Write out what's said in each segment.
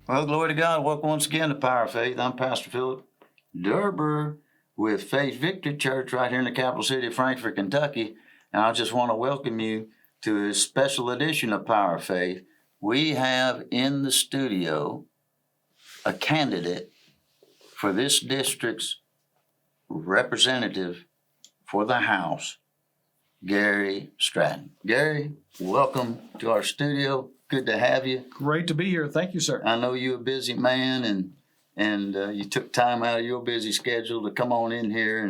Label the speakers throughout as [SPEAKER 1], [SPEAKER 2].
[SPEAKER 1] Well, glory to God. Welcome once again to Power of Faith. I'm Pastor Philip Derber with Faith Victory Church right here in the capital city of Frankfort, Kentucky. And I just want to welcome you to a special edition of Power of Faith. We have in the studio a candidate for this district's representative for the House, Gary Stratton. Gary, welcome to our studio. Good to have you.
[SPEAKER 2] Great to be here. Thank you, sir.
[SPEAKER 1] I know you're a busy man, and you took time out of your busy schedule to come on in here,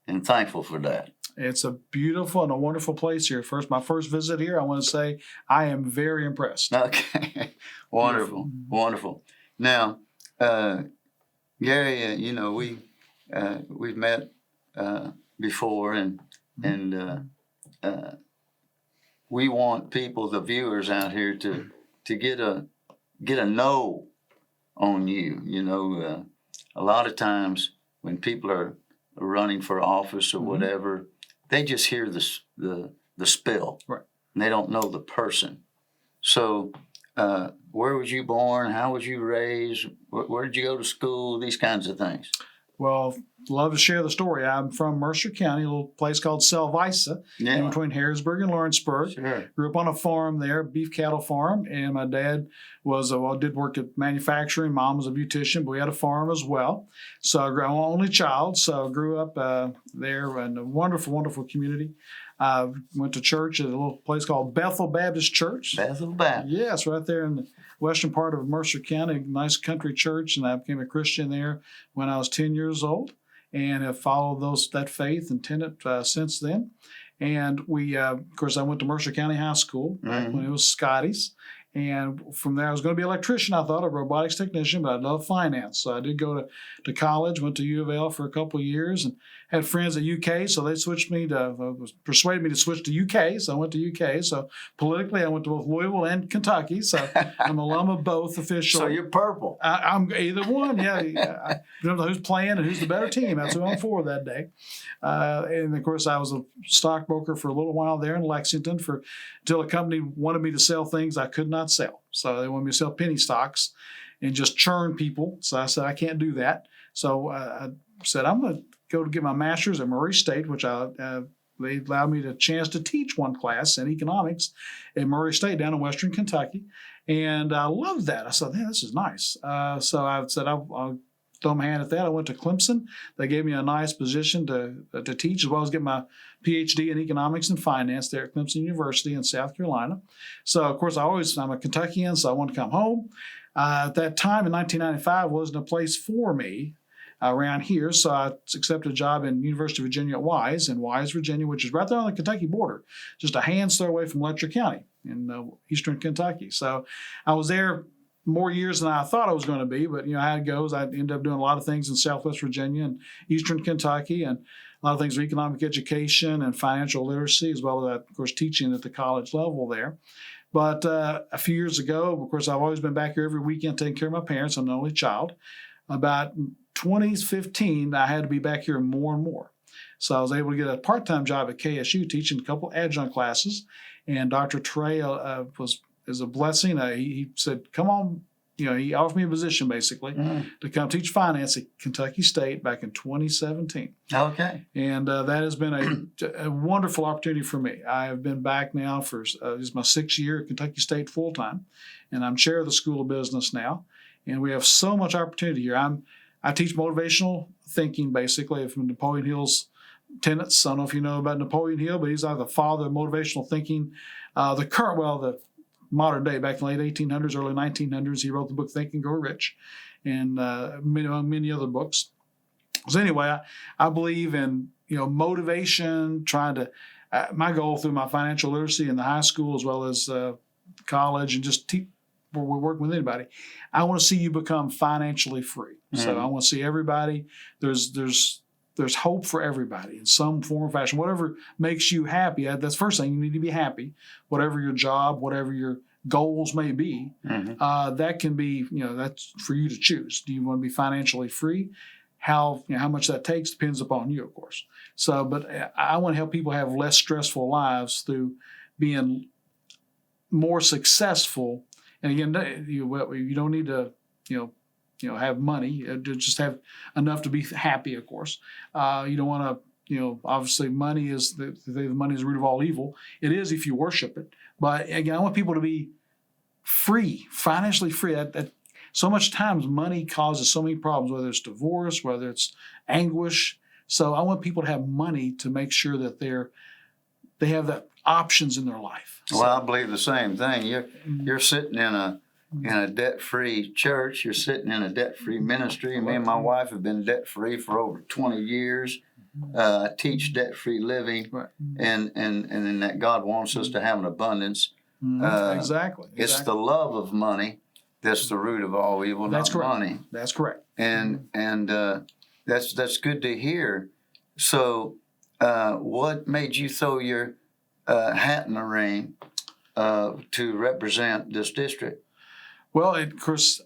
[SPEAKER 1] and thankful for that.
[SPEAKER 2] It's a beautiful and a wonderful place here. My first visit here, I want to say I am very impressed.
[SPEAKER 1] Okay, wonderful, wonderful. Now, Gary, we've met before, and we want people, the viewers out here, to get a know on you. You know, a lot of times when people are running for office or whatever, they just hear the spill,
[SPEAKER 2] right?
[SPEAKER 1] And they don't know the person. So, where was you born? How was you raised? Where did you go to school? These kinds of things.
[SPEAKER 2] Well, love to share the story. I'm from Mercer County, a little place called Selvisa, in between Harrisburg and Lawrenceburg.
[SPEAKER 1] Sure.
[SPEAKER 2] Grew up on a farm there, beef cattle farm, and my dad did work at manufacturing. Mom was a beautician, but we had a farm as well. So I'm an only child, so I grew up there in a wonderful, wonderful community. Went to church at a little place called Bethel Baptist Church.
[SPEAKER 1] Bethel Baptist.
[SPEAKER 2] Yes, right there in the western part of Mercer County, a nice country church, and I became a Christian there when I was 10 years old, and have followed that faith and tenet since then. And of course, I went to Mercer County High School when it was Scotty's. And from there, I was going to be an electrician, I thought, a robotics technician, but I love finance. So I did go to college, went to U of L for a couple of years, and had friends at UK, so they persuaded me to switch to UK, so I went to UK. So politically, I went to both Louisville and Kentucky, so I'm a alum of both officially.
[SPEAKER 1] So you're purple.
[SPEAKER 2] I'm either one, yeah. I don't know who's playing and who's the better team. That's who I'm for that day. And, of course, I was a stockbroker for a little while there in Lexington until a company wanted me to sell things I could not sell. So they wanted me to sell penny stocks and just churn people. So I said, I can't do that. So I said, I'm going to go to get my master's at Murray State, which they allowed me the chance to teach one class in economics at Murray State down in Western Kentucky. And I loved that. I said, this is nice. So I said, I'll throw my hand at that. I went to Clemson. They gave me a nice position to teach, as well as get my PhD in economics and finance there at Clemson University in South Carolina. So, of course, I'm a Kentuckian, so I wanted to come home. At that time in 1995 wasn't a place for me around here, so I accepted a job in University of Virginia at Wise, Virginia, which is right there on the Kentucky border, just a hand's throw away from Letcher County in eastern Kentucky. So I was there more years than I thought I was going to be, but how it goes, I ended up doing a lot of things in Southwest Virginia and eastern Kentucky, and a lot of things for economic education and financial literacy, as well as, of course, teaching at the college level there. But a few years ago, of course, I've always been back here every weekend taking care of my parents. I'm the only child. About 2015, I had to be back here more and more. So I was able to get a part-time job at KSU teaching a couple adjunct classes, and Dr. Trey is a blessing. He said, come on, he offered me a position basically to come teach finance at Kentucky State back in 2017.
[SPEAKER 1] Okay.
[SPEAKER 2] And that has been a wonderful opportunity for me. I have been back now for this is my 6th year at Kentucky State full-time, and I'm chair of the School of Business now. And we have so much opportunity here. I teach motivational thinking basically from Napoleon Hill's tenets. I don't know if you know about Napoleon Hill, but he's like the father of motivational thinking. The modern day, back in the late 1800s, early 1900s, he wrote the book Think and Grow Rich, and many other books. So anyway, I believe in motivation, trying to my goal through my financial literacy in the high school as well as college, and just we're working with anybody. I want to see you become financially free. So I want to see everybody. There's hope for everybody in some form or fashion. Whatever makes you happy, that's the first thing. You need to be happy. Whatever your job, whatever your goals may be, that can be, that's for you to choose. Do you want to be financially free? How much that takes depends upon you, of course. So, but I want to help people have less stressful lives through being more successful. And again, you don't need to have money, to just have enough to be happy. Of course, you don't want to. Obviously, money is the money is the root of all evil. It is if you worship it. But again, I want people to be free, financially free. That so much times money causes so many problems, whether it's divorce, whether it's anguish. So I want people to have money to make sure that they have the options in their life.
[SPEAKER 1] Well, I believe the same thing. You're sitting in a debt-free church. You're sitting in a debt-free ministry. Me and my wife have been debt-free for over 20 years. I teach debt-free living,
[SPEAKER 2] Right.
[SPEAKER 1] and in that God wants us to have an abundance.
[SPEAKER 2] Exactly.
[SPEAKER 1] It's the love of money that's the root of all evil,
[SPEAKER 2] That's
[SPEAKER 1] not
[SPEAKER 2] correct.
[SPEAKER 1] money.
[SPEAKER 2] That's correct.
[SPEAKER 1] And that's good to hear. So, what made you throw your hat in the ring to represent this district?
[SPEAKER 2] Well, of course,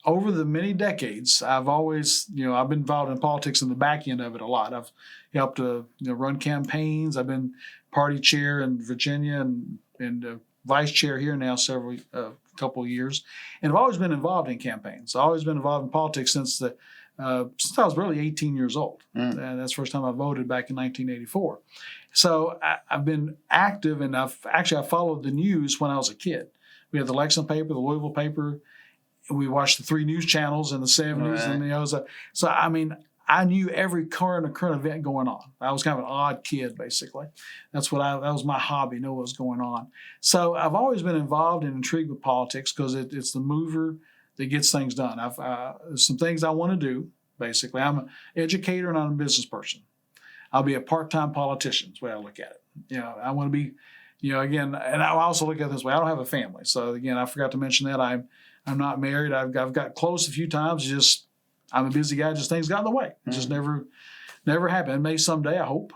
[SPEAKER 2] over the many decades, I've always, I've been involved in politics in the back end of it a lot. I've helped run campaigns. I've been party chair in Virginia and vice chair here now couple of years, and I've always been involved in campaigns. I've always been involved in politics since I was really 18 years old. And that's the first time I voted back in 1984. So I've been active, and I followed the news when I was a kid. We had the Lexington paper, the Louisville paper. We watched the 3 news channels in the 70s,
[SPEAKER 1] Right.
[SPEAKER 2] So I mean, I knew every current event going on. I was kind of an odd kid, basically. That was my hobby, know what was going on. So I've always been involved and intrigued with politics because it's the mover that gets things done. There's some things I want to do, basically. I'm an educator and I'm a business person. I'll be a part-time politician, is the way I look at it. I want to be, again, and I also look at it this way. I don't have a family. So again, I forgot to mention that I'm not married. I've got close a few times. Just I'm a busy guy. Just things got in the way. It just never happened. It may someday, I hope.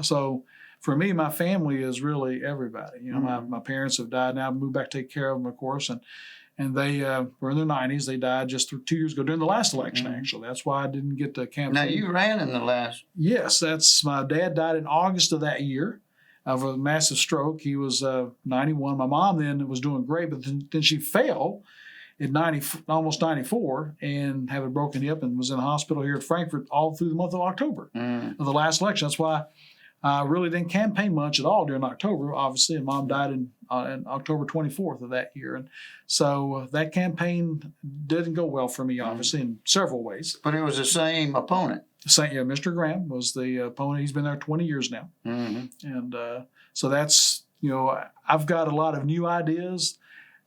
[SPEAKER 2] So for me, my family is really everybody. My parents have died now. I moved back to take care of them, of course, and they were in their 90s. They died just 2 years ago during the last election. Actually, that's why I didn't get to campaign.
[SPEAKER 1] Now you ran in the last.
[SPEAKER 2] Yes, that's my dad died in August of that year of a massive stroke. He was 91. My mom then was doing great, but then she fell at almost 94 and had a broken hip and was in the hospital here at Frankfurt all through the month of October of the last election. That's why I really didn't campaign much at all during October, obviously, and Mom died in October 24th of that year. And so that campaign didn't go well for me, obviously, in several ways.
[SPEAKER 1] But it was the same opponent.
[SPEAKER 2] Mr. Graham was the opponent. He's been there 20 years now. And so that's, I've got a lot of new ideas.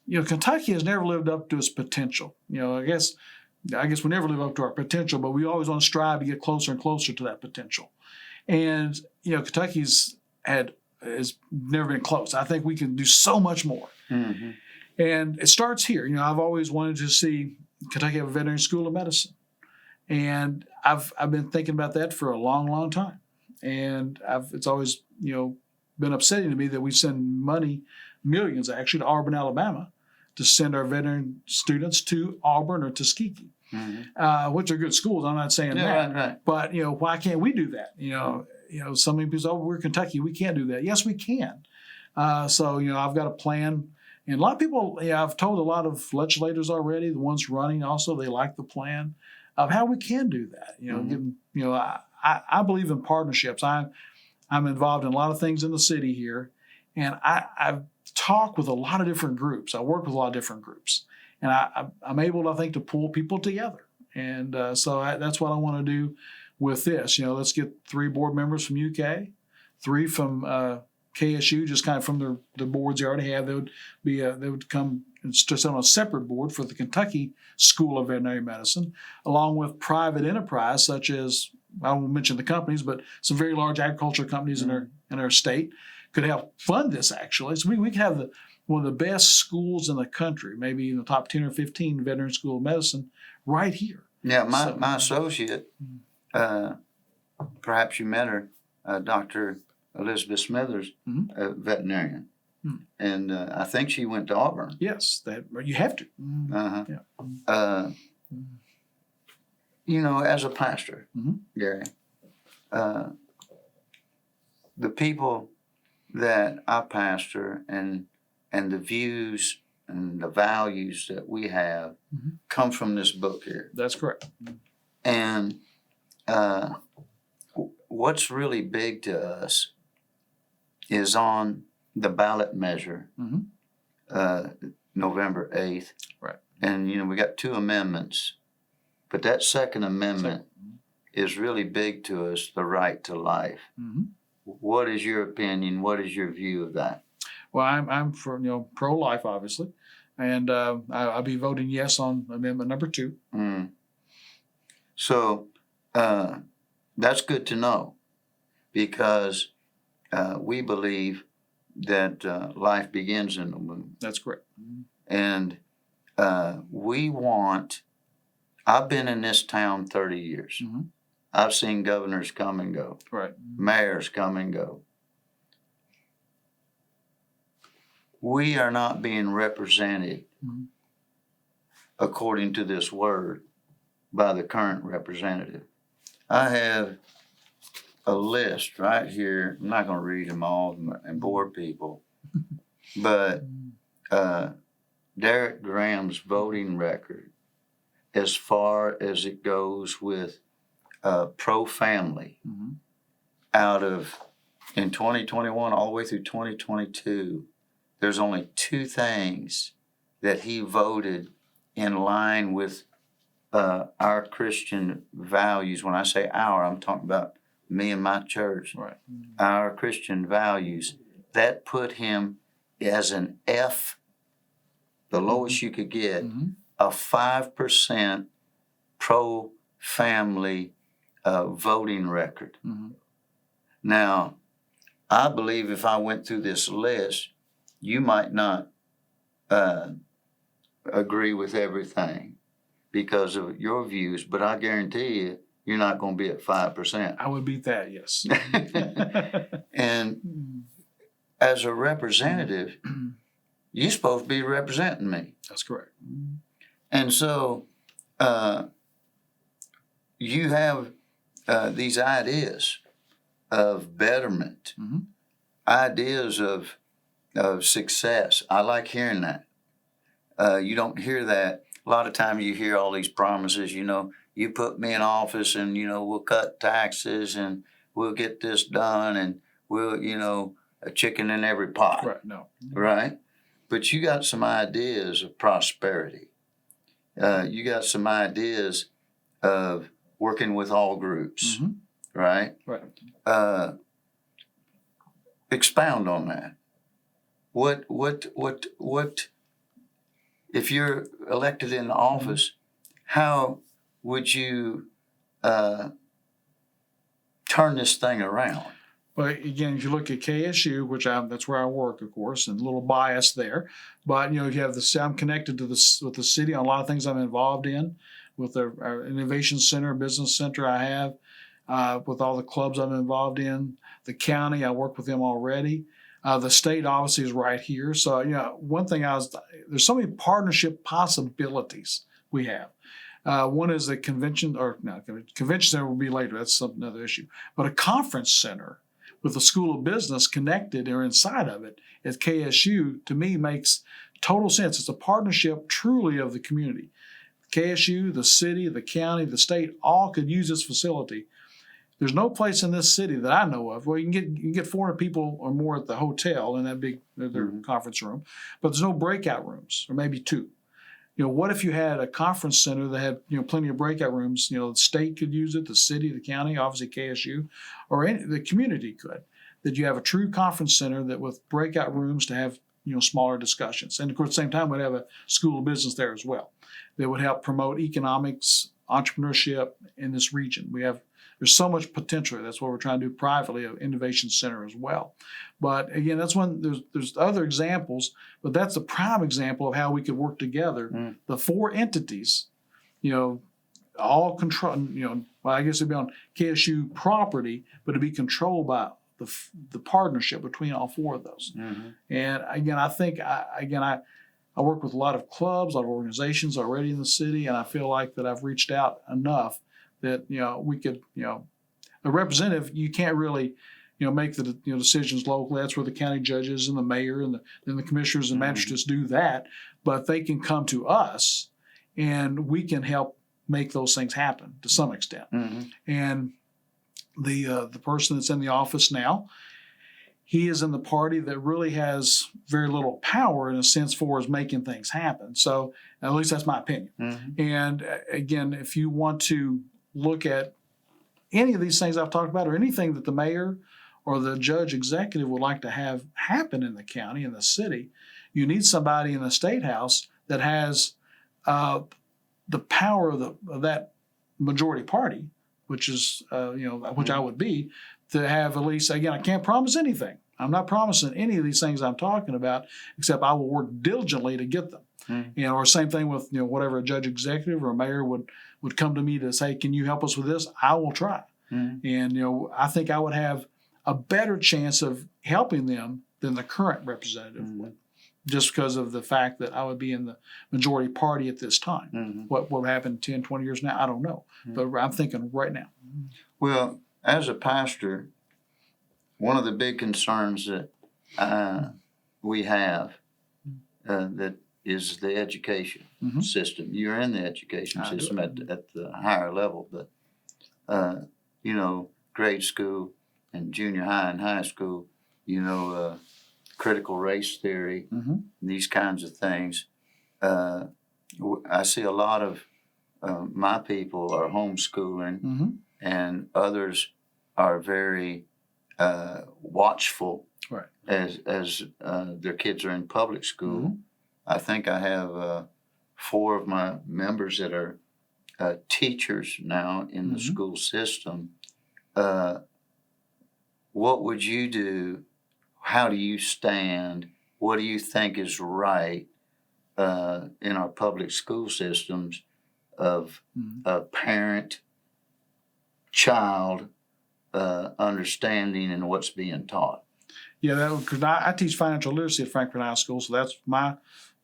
[SPEAKER 2] Kentucky has never lived up to its potential. I guess we never live up to our potential, but we always want to strive to get closer and closer to that potential. And, Kentucky's has never been close. I think we can do so much more. And it starts here. I've always wanted to see Kentucky have a veterinary school of medicine. And I've been thinking about that for a long, long time. And it's always, been upsetting to me that we send money, millions actually, to Auburn, Alabama, to send our veterinary students to Auburn or Tuskegee, which are good schools. I'm not saying that.
[SPEAKER 1] Right.
[SPEAKER 2] But, why can't we do that? So many people say, we're Kentucky. We can't do that. Yes, we can. So, I've got a plan. And a lot of people, I've told a lot of legislators already, the ones running also, they like the plan of how we can do that. I believe in partnerships. I'm involved in a lot of things in the city here. And I've talked with a lot of different groups. I work with a lot of different groups. And I'm able, I think, to pull people together. And so that's what I want to do with this. Let's get 3 board members from UK, 3 from KSU, just kind of from the boards they already have. They would come and sit on a separate board for the Kentucky School of Veterinary Medicine, along with private enterprise such as, I won't mention the companies, but some very large agriculture companies in our state could help fund this, actually. So we could have one of the best schools in the country, maybe in the top 10 or 15 veterinary school of medicine right here.
[SPEAKER 1] Yeah, my associate, perhaps you met her, Dr. Elizabeth Smithers, a veterinarian. And I think she went to Auburn.
[SPEAKER 2] Yes, you have to.
[SPEAKER 1] Yeah. As a pastor, Gary, the people that I pastor and the views and the values that we have
[SPEAKER 2] Mhm.
[SPEAKER 1] come from this book here.
[SPEAKER 2] That's correct.
[SPEAKER 1] And what's really big to us is on the ballot measure,
[SPEAKER 2] Mhm.
[SPEAKER 1] November 8th.
[SPEAKER 2] Right.
[SPEAKER 1] And, we got 2 amendments, but that second amendment is really big to us, the right to life.
[SPEAKER 2] Mhm.
[SPEAKER 1] What is your opinion? What is your view of that?
[SPEAKER 2] Well, I'm for pro-life, obviously, and I'll be voting yes on amendment number 2.
[SPEAKER 1] Mm. So that's good to know, because we believe that life begins in the womb.
[SPEAKER 2] That's correct.
[SPEAKER 1] And I've been in this town 30 years.
[SPEAKER 2] Mhm.
[SPEAKER 1] I've seen governors come and go,
[SPEAKER 2] Right.
[SPEAKER 1] mayors come and go. We are not being represented
[SPEAKER 2] Mhm.
[SPEAKER 1] according to this word by the current representative. I have a list right here. I'm not going to read them all and bore people, but Derek Graham's voting record, as far as it goes with pro-family,
[SPEAKER 2] Mhm.
[SPEAKER 1] out of, in 2021 all the way through 2022, there's only 2 things that he voted in line with our Christian values. When I say our, I'm talking about me and my church.
[SPEAKER 2] Right.
[SPEAKER 1] Our Christian values, that put him as an F, the lowest you could get,
[SPEAKER 2] Mhm.
[SPEAKER 1] a 5% pro-family voting record.
[SPEAKER 2] Mhm.
[SPEAKER 1] Now, I believe if I went through this list, you might not agree with everything because of your views, but I guarantee you, you're not going to be at 5%.
[SPEAKER 2] I would beat that, yes.
[SPEAKER 1] And as a representative, you're supposed to be representing me.
[SPEAKER 2] That's correct.
[SPEAKER 1] And so you have these ideas of betterment,
[SPEAKER 2] Mhm.
[SPEAKER 1] ideas of success. I like hearing that. You don't hear that. A lot of times you hear all these promises, you put me in office and, we'll cut taxes and we'll get this done and we'll, a chicken in every pot.
[SPEAKER 2] Right. No.
[SPEAKER 1] Right? But you got some ideas of prosperity. You got some ideas of working with all groups,
[SPEAKER 2] Mhm.
[SPEAKER 1] right?
[SPEAKER 2] Right.
[SPEAKER 1] Expound on that. What, if you're elected in office, how would you turn this thing around?
[SPEAKER 2] But again, if you look at KSU, that's where I work, of course, and a little biased there. But you have I'm connected to with the city on a lot of things I'm involved in, with our innovation center, business center I have, with all the clubs I'm involved in. The county, I work with them already. The state obviously is right here. So one thing there's so many partnership possibilities we have. One is a convention center will be later. That's another issue. But a conference center with the School of Business connected or inside of it at KSU, to me, makes total sense. It's a partnership truly of the community. KSU, the city, the county, the state, all could use this facility. There's no place in this city that I know of where you can get 400 people or more at the hotel in that big their conference room, but there's no breakout rooms, or maybe 2. What if you had a conference center that had plenty of breakout rooms? The state could use it, the city, the county, obviously KSU, or the community could. That you have a true conference center that with breakout rooms to have smaller discussions, and of course at the same time we'd have a School of Business there as well. That would help promote economics, entrepreneurship in this region. There's so much potential. That's what we're trying to do privately, an innovation center as well. But again, that's one. There's other examples, but that's a prime example of how we could work together. The 4 entities, all control. I guess it'd be on KSU property, but it'd be controlled by the partnership between all 4 of those.
[SPEAKER 1] Mm-hmm.
[SPEAKER 2] And again, I think I work with a lot of clubs, a lot of organizations already in the city, and I feel like that I've reached out enough that we could, a representative, you can't really make the decisions locally. That's where the county judges and the mayor and the commissioners and magistrates do that. But they can come to us, and we can help make those things happen to some extent. And the person that's in the office now, he is in the party that really has very little power in a sense for is making things happen. So at least that's my opinion. And again, if you want to look at any of these things I've talked about, or anything that the mayor or the judge executive would like to have happen in the county, in the city, you need somebody in the state house that has the power of that majority party, which is which I would be, to have at least, again, I can't promise anything. I'm not promising any of these things I'm talking about, except I will work diligently to get them. Or same thing with whatever a judge executive or a mayor would come to me to say, can you help us with this? I will try. And I think I would have a better chance of helping them than the current representative would, just because of the fact that I would be in the majority party at this time. What will happen 10, 20 years now, I don't know. But I'm thinking right now.
[SPEAKER 1] Well, as a pastor, one of the big concerns that we have that is the education system. You're in the education system at the higher level, but grade school and junior high and high school, critical race theory, these kinds of things. I see a lot of my people are homeschooling, and others are very watchful as their kids are in public school. I think I have 4 of my members that are teachers now in the school system. What would you do? How do you stand? What do you think is right in our public school systems of parent, child understanding and what's being taught?
[SPEAKER 2] Yeah, because I teach financial literacy at Frankfurt High School, so that's my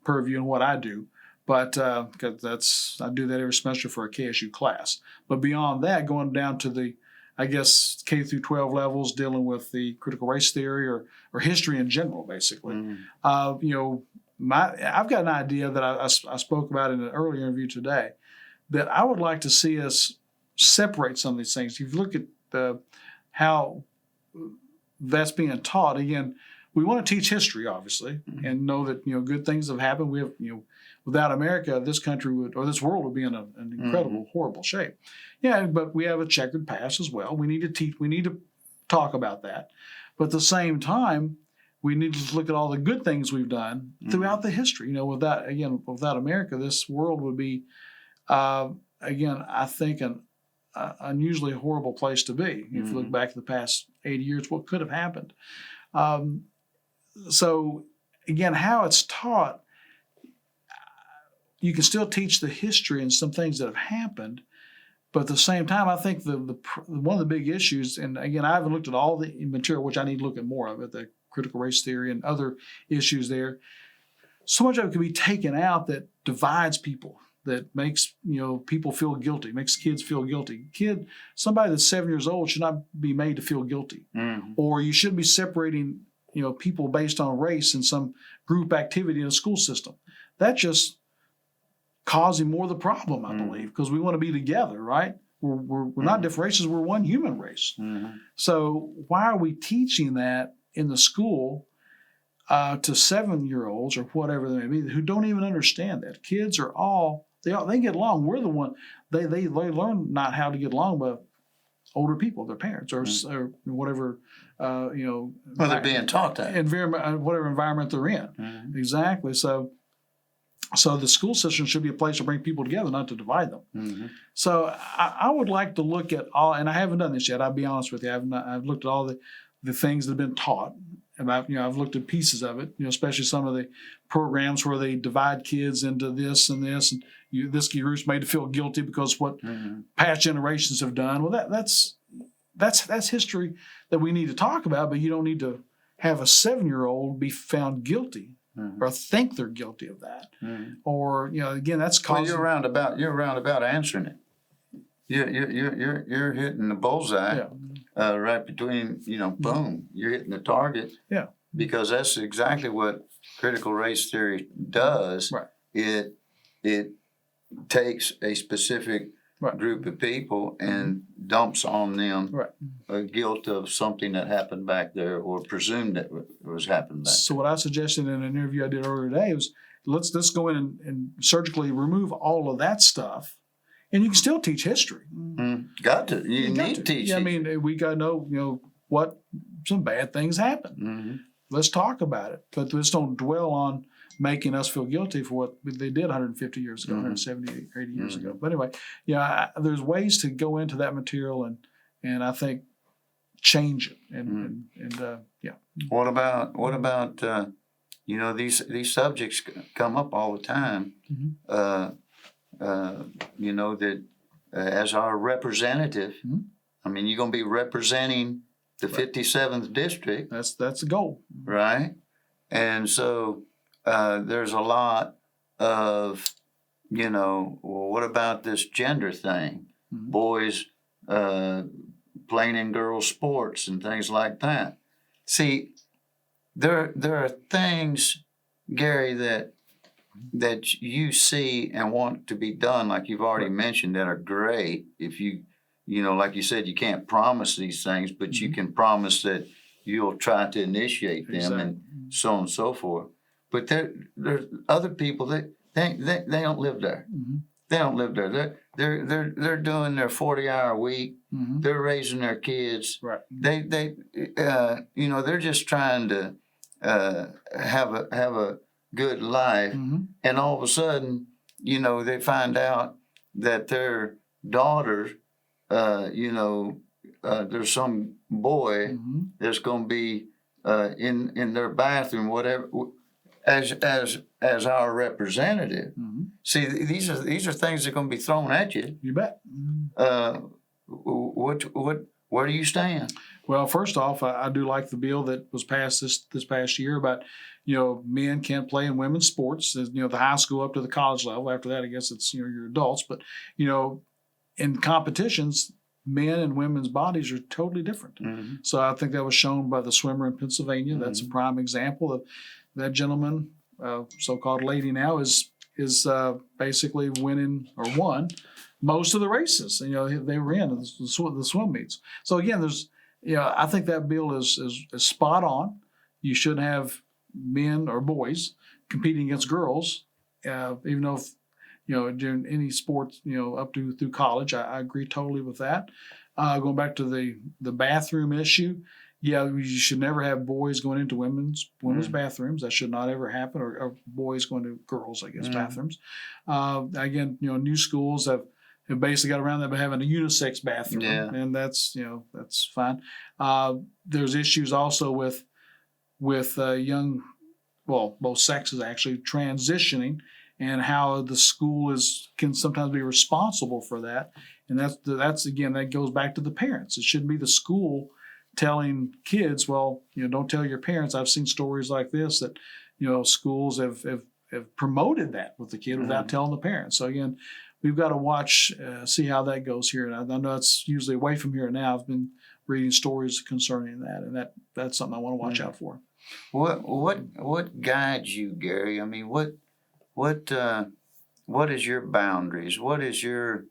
[SPEAKER 2] purview and what I do. But because I do that every semester for a KSU class. But beyond that, going down to the, I guess, K through 12 levels, dealing with the critical race theory or history in general, basically. I've got an idea that I spoke about in an earlier interview today, that I would like to see us separate some of these things. If you look at how that's being taught, again, we want to teach history, obviously, and know that good things have happened. We have without America, this country or this world would be in an incredible, horrible shape. Yeah, but we have a checkered past as well. We need to teach. We need to talk about that. But at the same time, we need to look at all the good things we've done throughout the history. Without America, this world would be, again, I think an unusually horrible place to be. If you look back at the past 80 years, what could have happened? So again, how it's taught, you can still teach the history and some things that have happened, but at the same time, I think one of the big issues, and again, I haven't looked at all the material, which I need to look at more of it, the critical race theory and other issues there. So much of it can be taken out that divides people, that makes people feel guilty, makes kids feel guilty. Somebody that's 7 years old should not be made to feel guilty, or you shouldn't be separating people based on race in some group activity in a school system. That just causing more of the problem, I believe, because we want to be together, right? We're not different races, we're one human race. So why are we teaching that in the school to 7-year-olds or whatever they may be who don't even understand that? Kids are they get along. We're the one, they learn not how to get along with older people, their parents, or whatever,
[SPEAKER 1] Well, they're being taught that.
[SPEAKER 2] Whatever environment they're in. Exactly. So the school system should be a place to bring people together, not to divide them. So I would like to look at all, and I haven't done this yet, I'll be honest with you. I've looked at all the things that have been taught, and I've looked at pieces of it, especially some of the programs where they divide kids into this and this, and this group's made to feel guilty because what past generations have done. Well, that's history that we need to talk about, but you don't need to have a 7-year-old be found guilty or think they're guilty of that. Or again, that's causing.
[SPEAKER 1] Well, you're roundabout answering it. You're hitting the bullseye. right between, boom, you're hitting the target.
[SPEAKER 2] Yeah.
[SPEAKER 1] Because that's exactly what critical race theory does.
[SPEAKER 2] Right.
[SPEAKER 1] It takes a specific
[SPEAKER 2] Right.
[SPEAKER 1] group of people and dumps on them
[SPEAKER 2] Right.
[SPEAKER 1] a guilt of something that happened back there or presumed that was happening back
[SPEAKER 2] So what I suggested in an interview I did earlier today was let's go in and surgically remove all of that stuff, and you can still teach history.
[SPEAKER 1] there. Got to. You need to teach.
[SPEAKER 2] Yeah, I mean, we got to know, what some bad things happen.
[SPEAKER 1] Mm-hmm.
[SPEAKER 2] Let's talk about it, but let's don't dwell on making us feel guilty for what they did 150 years ago, 170, 80 years ago. But anyway, there's ways to go into that material and I think change it and yeah.
[SPEAKER 1] What about these subjects come up all the time. That as our representative, I mean, you're going to be representing the 57th district.
[SPEAKER 2] That's the goal,
[SPEAKER 1] right? And so there's a lot of, well, what about this gender thing? Boys playing in girls' sports and things like that. See, there are things, Gary, that you see and want to be done, like you've already mentioned, that are great. If you like you said, you can't promise these things, but you can promise that you'll try to initiate them and so on and so forth. But there's other people that they don't live there. They don't live there. They're doing their 40-hour week. They're raising their kids.
[SPEAKER 2] Right.
[SPEAKER 1] They're just trying to have a good life, and all of a sudden, they find out that their daughter, there's some boy that's going to be in their bathroom, whatever. As our representative, see, these are things that are going to be thrown at you.
[SPEAKER 2] You bet.
[SPEAKER 1] Where do you stand?
[SPEAKER 2] Well, first off, I do like the bill that was passed this past year about, men can't play in women's sports. The high school up to the college level. After that, I guess it's your adults. But in competitions, men and women's bodies are totally different. So I think that was shown by the swimmer in Pennsylvania. That's a prime example of that gentleman, so-called lady now, is basically winning or won most of the races. They were in the swim meets. So again, there's I think that bill is spot on. You shouldn't have men or boys competing against girls, even though during any sports up to through college. I agree totally with that. Going back to the bathroom issue. Yeah, you should never have boys going into women's bathrooms. That should not ever happen, or boys going to girls, bathrooms. Again, new schools have basically got around that by having a unisex bathroom, and that's fine. There's issues also with young, well, both sexes actually transitioning, and how the school can sometimes be responsible for that, and that's again, that goes back to the parents. It shouldn't be the school telling kids, well, don't tell your parents. I've seen stories like this that, schools have promoted that with the kid without telling the parents. So again, we've got to watch, see how that goes here. And I know it's usually away from here now. I've been reading stories concerning that, and that's something I want to watch out for.
[SPEAKER 1] What guides you, Gary? I mean, what is your boundaries? What is your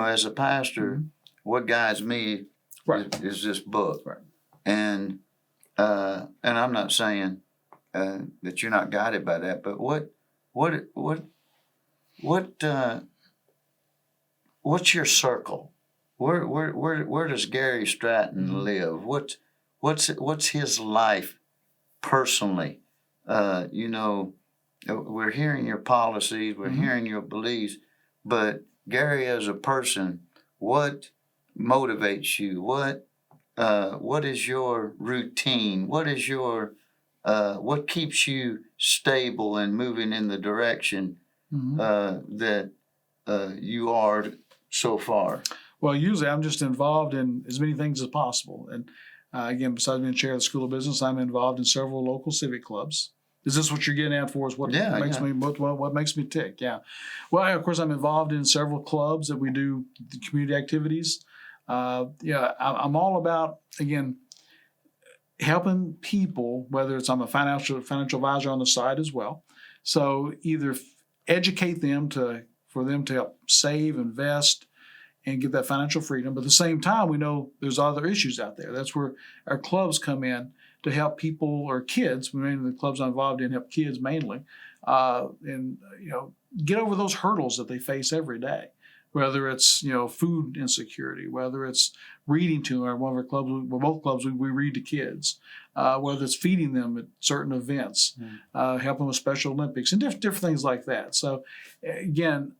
[SPEAKER 1] as a pastor, what guides me is this book. Right. And I'm not saying that you're not guided by that, but what's your circle? Where does Gary Stratton live? What's his life personally? We're hearing your policies, we're hearing your beliefs, but Gary, as a person, what motivates you? What is your routine? What is what keeps you stable and moving in the direction that you are so far?
[SPEAKER 2] Well, usually I'm just involved in as many things as possible. And again, besides being chair of the School of Business, I'm involved in several local civic clubs. Is this what you're getting at for us? What makes me what makes me tick? Yeah. Well, of course, I'm involved in several clubs that we do the community activities. I'm all about, again, helping people, whether it's I'm a financial advisor on the side as well. So either educate them for them to help save, invest, and get that financial freedom. But at the same time, we know there's other issues out there. That's where our clubs come in to help people or kids. Mainly the clubs I'm involved in help kids mainly, and get over those hurdles that they face every day. Whether it's food insecurity, whether it's reading to one of our clubs, both clubs we read to kids, whether it's feeding them at certain events, helping them with Special Olympics and different things like that. So again,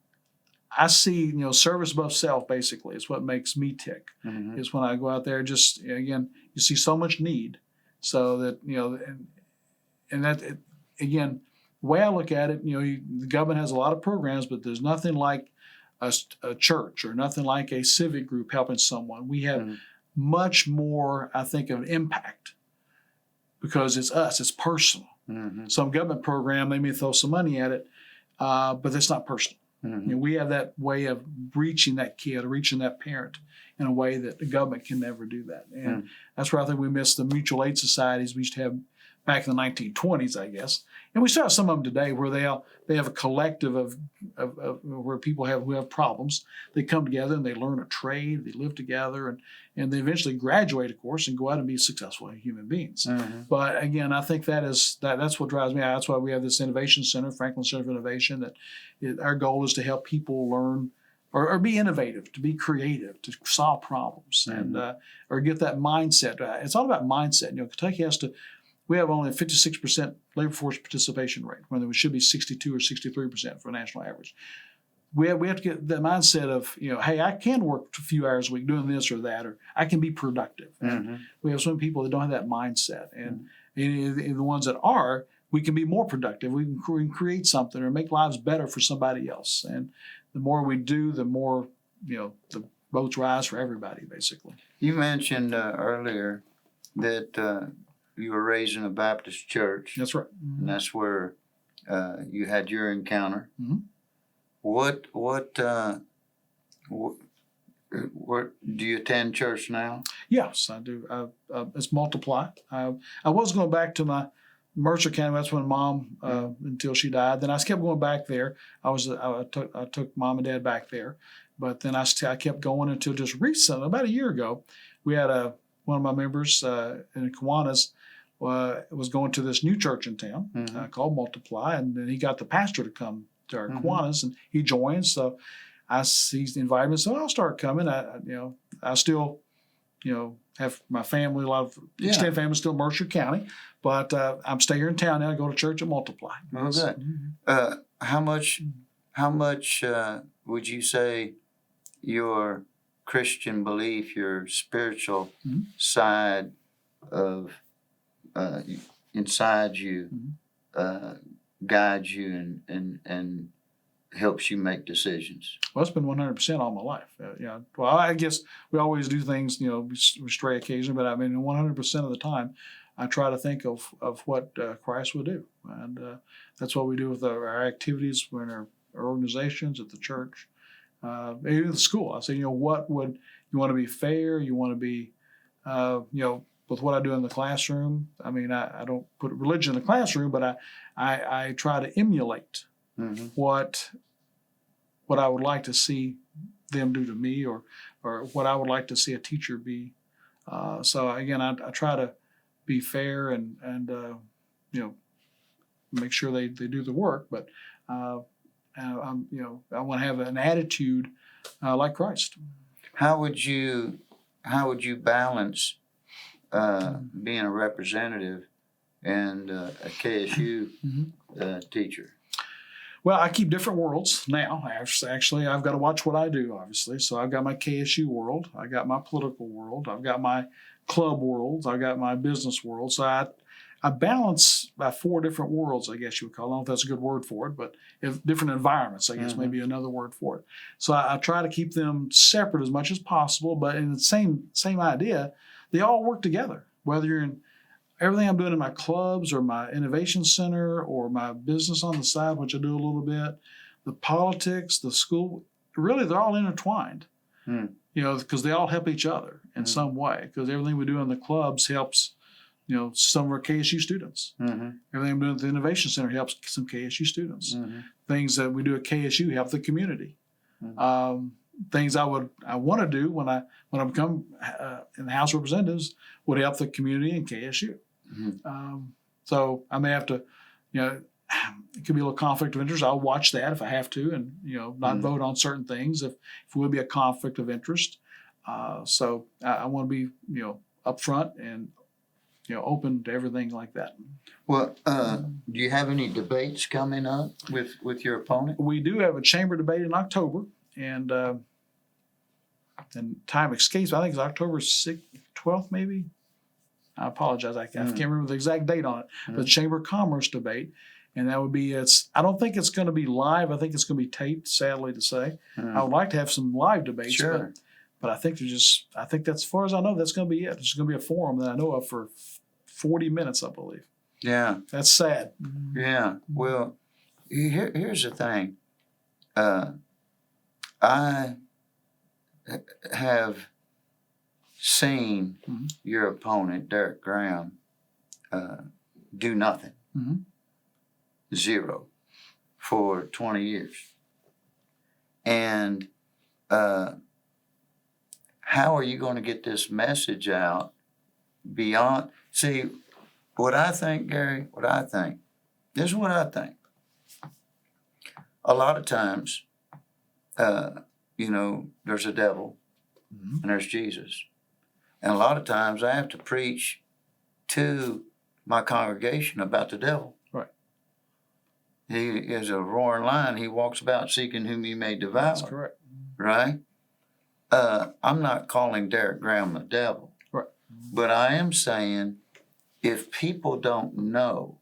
[SPEAKER 2] I see service above self basically is what makes me tick. Mm-hmm. Is when I go out there, just again you see so much need, so that and that again the way I look at it, the government has a lot of programs, but there's nothing like a church or nothing like a civic group helping someone. We have much more, I think, of an impact because it's us, it's personal. Mm-hmm. Some government program, they may throw some money at it, but it's not personal. Mm-hmm. We have that way of reaching that kid or reaching that parent in a way that the government can never do that. And that's where I think we miss the mutual aid societies we used to have back in the 1920s, I guess. And we still have some of them today where they have a collective of where people who have problems. They come together and they learn a trade, they live together, and they eventually graduate, of course, and go out and be successful human beings. Mm-hmm. But again, I think that's what drives me out. That's why we have this innovation center, Franklin Center for Innovation, our goal is to help people learn or be innovative, to be creative, to solve problems, and or get that mindset. It's all about mindset. Kentucky we have only a 56% labor force participation rate, when there should be 62 or 63% for a national average. We have to get the mindset of, hey, I can work a few hours a week doing this or that, or I can be productive. Mm-hmm. We have some people that don't have that mindset. And the ones that are, we can be more productive. We can create something or make lives better for somebody else. And the more we do, the more, the boats rise for everybody, basically.
[SPEAKER 1] You mentioned earlier that you were raised in a Baptist church.
[SPEAKER 2] That's right.
[SPEAKER 1] Mm-hmm. And that's where you had your encounter. Mm-hmm. What do you attend church now?
[SPEAKER 2] Yes, I do. It's Multiply. I was going back to my Mercer County. That's when Mom, until she died. Then I kept going back there. I took Mom and Dad back there, but then I kept going until just recently, about a year ago, we had one of my members in Kiwanis was going to this new church in town called Multiply, and then he got the pastor to come to our Kiwanis, and he joined. So he's invited me, so I'll start coming. I still, have my family, a lot of extended family still in Mercer County, but I'm staying here in town now. I go to church at Multiply.
[SPEAKER 1] Well, good. How much would you say your Christian belief, your spiritual side of inside you guides you and helps you make decisions?
[SPEAKER 2] Well, it's been 100% all my life. Well, I guess we always do things, we stray occasionally, but 100% of the time, I try to think of what Christ would do, and that's what we do with our activities. We're in our organizations at the church. Even the school, I say, what would you want to be fair? You want to be, with what I do in the classroom. I don't put religion in the classroom, but I try to emulate what I would like to see them do to me, or what I would like to see a teacher be. So again, I try to be fair and make sure they do the work, but. I want to have an attitude like Christ.
[SPEAKER 1] How would you balance being a representative and a KSU teacher?
[SPEAKER 2] Well, I keep different worlds now. Actually, I've got to watch what I do, obviously. So I've got my KSU world, I got my political world, I've got my club world, I've got my business world. So I balance by 4 different worlds, I guess you would call it. I don't know if that's a good word for it, but different environments, I guess, maybe another word for it. So I try to keep them separate as much as possible, but in the same idea, they all work together. Whether you're in everything I'm doing in my clubs or my innovation center or my business on the side, which I do a little bit, the politics, the school, really they're all intertwined. Because they all help each other in some way. Because everything we do in the clubs helps, some of our KSU students. Everything I'm doing at the Innovation Center helps some KSU students. Things that we do at KSU help the community. Things I want to do when I become in the House of Representatives would help the community in KSU. So I may have to, it could be a little conflict of interest. I'll watch that if I have to, and not vote on certain things if it would be a conflict of interest. So I want to be upfront and open to everything like that.
[SPEAKER 1] Well, do you have any debates coming up with your opponent?
[SPEAKER 2] We do have a chamber debate in October, and time escapes. I think it's October 6th, 12th, maybe. I apologize. I can't remember the exact date on it. But Chamber of Commerce debate. And that would be, I don't think it's going to be live. I think it's going to be taped, sadly to say. I would like to have some live debates.
[SPEAKER 1] Sure.
[SPEAKER 2] But I think I think that's, as far as I know, that's going to be it. It's going to be a forum that I know of for 40 minutes, I believe.
[SPEAKER 1] Yeah.
[SPEAKER 2] That's sad.
[SPEAKER 1] Yeah. Well, here's the thing. I have seen your opponent, Derek Graham, do nothing. Zero for 20 years. And how are you going to get this message out beyond? See, what I think, Gary, this is what I think. A lot of times, there's a devil and there's Jesus. And a lot of times I have to preach to my congregation about the devil.
[SPEAKER 2] Right.
[SPEAKER 1] He is a roaring lion. He walks about seeking whom he may devour.
[SPEAKER 2] That's correct.
[SPEAKER 1] Right? I'm not calling Derek Graham the devil.
[SPEAKER 2] Right.
[SPEAKER 1] But I am saying if people don't know,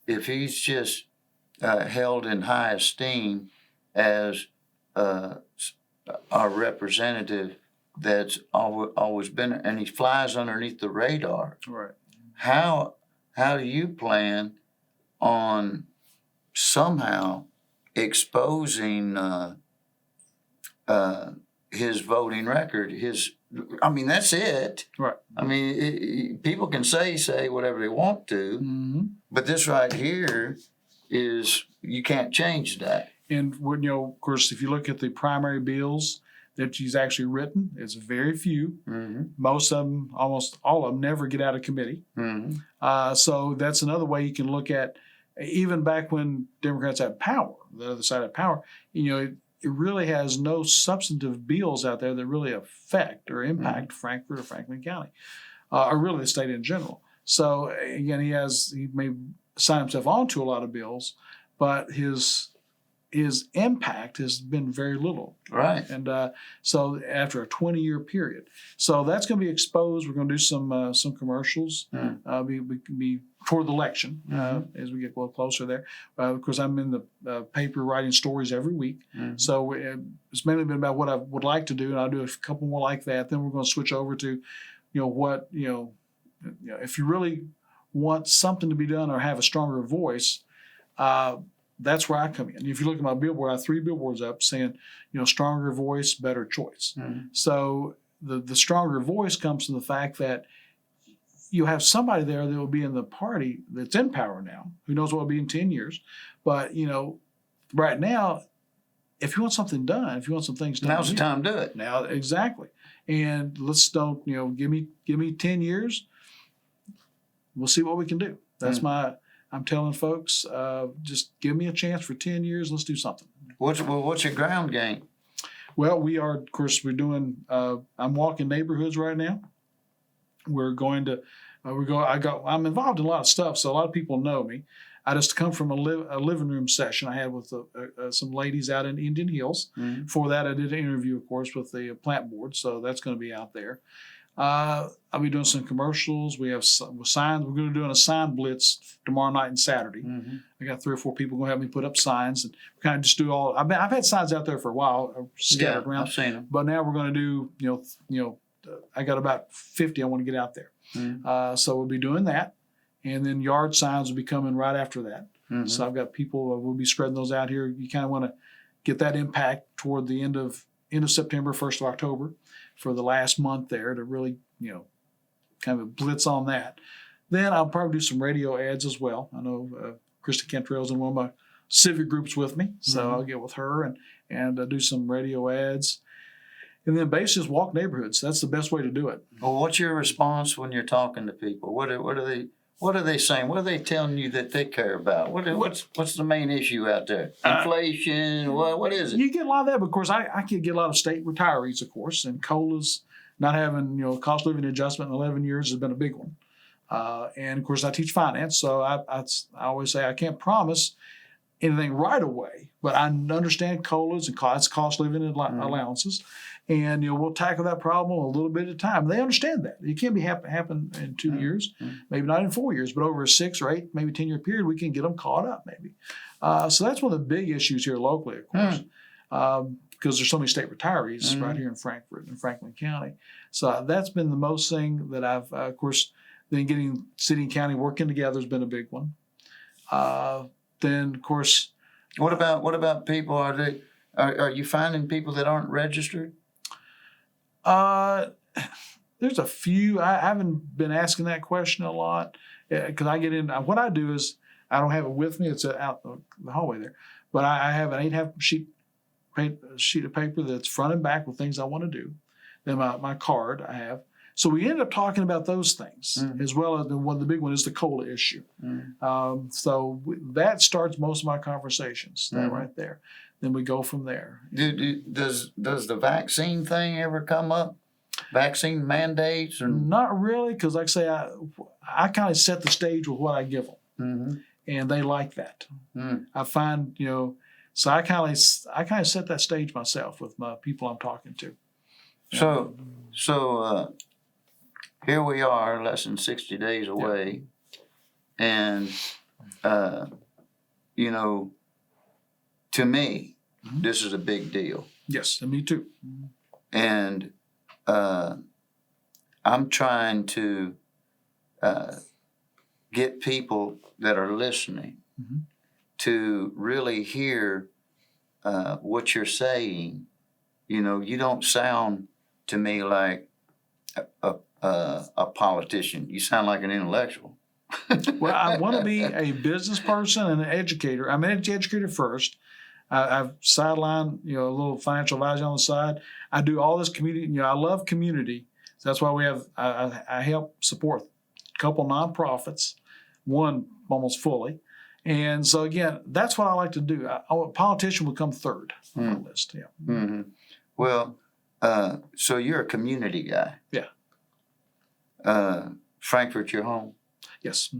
[SPEAKER 1] if he's just held in high esteem as our representative that's always been, and he flies underneath the radar.
[SPEAKER 2] Right.
[SPEAKER 1] How do you plan on somehow exposing his voting record? That's it.
[SPEAKER 2] Right.
[SPEAKER 1] People can say whatever they want to, but this right here is, you can't change that.
[SPEAKER 2] And of course, if you look at the primary bills that he's actually written, it's very few. Most of them, almost all of them, never get out of committee. So that's another way you can look at, even back when Democrats had power, the other side of power, it really has no substantive bills out there that really affect or impact Frankfort or Franklin County, or really the state in general. So again, he may sign himself on to a lot of bills, but his impact has been very little.
[SPEAKER 1] Right.
[SPEAKER 2] And so after a 20-year period. So that's going to be exposed. We're going to do some commercials be toward the election as we get a little closer there. Of course, I'm in the paper writing stories every week. So it's mainly been about what I would like to do, and I'll do a couple more like that. Then we're going to switch over to, if you really want something to be done or have a stronger voice, that's where I come in. If you look at my billboard, I have 3 billboards up saying, stronger voice, better choice. So the stronger voice comes from the fact that you have somebody there that will be in the party that's in power now. Who knows what will be in 10 years? But, right now, if you want something done, if you want some things done,
[SPEAKER 1] now's the time to do it.
[SPEAKER 2] Now, exactly. And let's don't, give me 10 years. We'll see what we can do. That's I'm telling folks, just give me a chance for 10 years. Let's do something.
[SPEAKER 1] What's your ground game?
[SPEAKER 2] Well, we're doing, I'm walking neighborhoods right now. We're going to, I'm involved in a lot of stuff, so a lot of people know me. I just come from a living room session I had with some ladies out in Indian Hills. For that, I did an interview, of course, with the plant board, so that's going to be out there. I'll be doing some commercials. We have signs. We're going to be doing a sign blitz tomorrow night and Saturday. I got 3 or 4 people going to help me put up signs, and kind of just do all. I've had signs out there for a while, scattered around.
[SPEAKER 1] I've seen them.
[SPEAKER 2] But now we're going to do, I got about 50 I want to get out there. So we'll be doing that. And then yard signs will be coming right after that. So I've got people, we'll be spreading those out here. You kind of want to get that impact toward the end of September, 1st of October for the last month there to really, kind of blitz on that. Then I'll probably do some radio ads as well. I know Krista Cantrell's in one of my civic groups with me, so I'll get with her and do some radio ads. And then basically just walk neighborhoods. That's the best way to do it.
[SPEAKER 1] Well, what's your response when you're talking to people? What are they saying? What are they telling you that they care about? What's the main issue out there? Inflation? What is it?
[SPEAKER 2] You get a lot of that, but of course I can get a lot of state retirees, of course, and COLAs not having cost of living adjustment in 11 years has been a big one. And of course I teach finance, so I always say I can't promise anything right away, but I understand COLAs and cost of living allowances. And we'll tackle that problem a little bit at a time. They understand that it can't be happen in 2 years, maybe not in 4 years, but over a 6 or 8, maybe 10-year period, we can get them caught up. Maybe. So that's one of the big issues here locally, of course, because there's so many state retirees right here in Frankfort and Franklin County. So that's been the most thing that I've, of course, then getting city and county working together has been a big one. Then of course,
[SPEAKER 1] what about people? Are you finding people that aren't registered?
[SPEAKER 2] There's a few. I haven't been asking that question a lot because I get in. What I do is I don't have it with me. It's out the hallway there, but I have an 8.5 sheet of paper that's front and back with things I want to do. Then my card I have. So we end up talking about those things as well as the big one is the COLA issue. So that starts most of my conversations. That right there. Then we go from there.
[SPEAKER 1] Does the vaccine thing ever come up? Vaccine mandates? Or?
[SPEAKER 2] Not really, because like I say, I kind of set the stage with what I give them, and they like that. I find so I kind of set that stage myself with my people I'm talking to.
[SPEAKER 1] So here we are, less than 60 days away, and to me, this is a big deal.
[SPEAKER 2] Yes, and me too.
[SPEAKER 1] And I'm trying to get people that are listening to really hear what you're saying. You don't sound to me like a politician. You sound like an intellectual.
[SPEAKER 2] Well, I want to be a business person and an educator. I'm an educator first. I've sidelined, a little financial advising on the side. I do all this community. I love community. So that's why we have. I help support a couple nonprofits, one almost fully, and so again, that's what I like to do. A politician would come third on the list. Yeah.
[SPEAKER 1] Well, so you're a community guy.
[SPEAKER 2] Yeah.
[SPEAKER 1] Frankfort, your home.
[SPEAKER 2] Yes.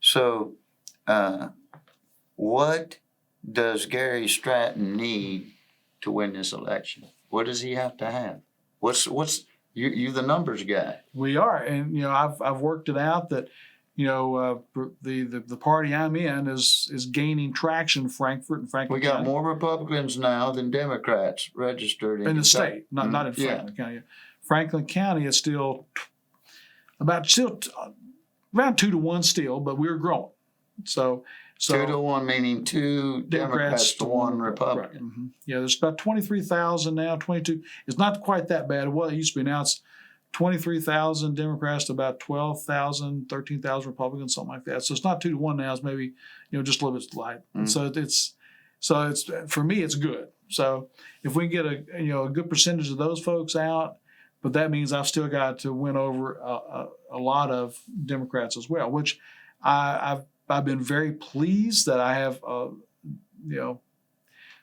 [SPEAKER 1] So, what does Gary Stratton need to win this election? What does he have to have? What's you're the numbers guy.
[SPEAKER 2] We are, and I've worked it out that the party I'm in is gaining traction in Frankfort and Franklin
[SPEAKER 1] We got
[SPEAKER 2] County.
[SPEAKER 1] more Republicans now than Democrats registered
[SPEAKER 2] in the state, not in Franklin County. Franklin County is still around 2-1 still, but we're growing. So
[SPEAKER 1] 2-1, meaning 2 Democrats to 1 Republican.
[SPEAKER 2] Right. Yeah, there's about 23,000 now. 22. It's not quite that bad. Well, it used to be. Now it's 23,000 Democrats to about 12,000, 13,000 Republicans, something like that. So it's not 2-1 now. It's maybe just a little bit light. So it's for me it's good. So if we can get a good percentage of those folks out, but that means I've still got to win over a lot of Democrats as well, which I've been very pleased that I have,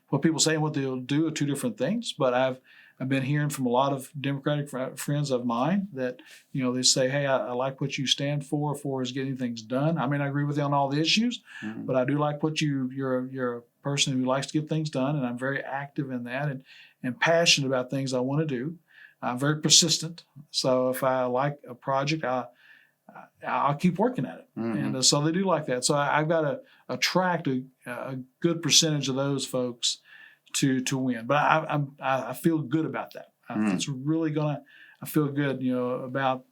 [SPEAKER 2] what people say and what they'll do are two different things. But I've been hearing from a lot of Democratic friends of mine that, they say, hey, I like what you stand for is getting things done. I mean, I agree with you on all the issues, but I do like what you're a person who likes to get things done, and I'm very active in that and passionate about things I want to do. I'm very persistent. So if I like a project, I'll keep working at it. And so they do like that. So I've got to attract a good percentage of those folks to win. But I feel good about that. It's really I feel good, about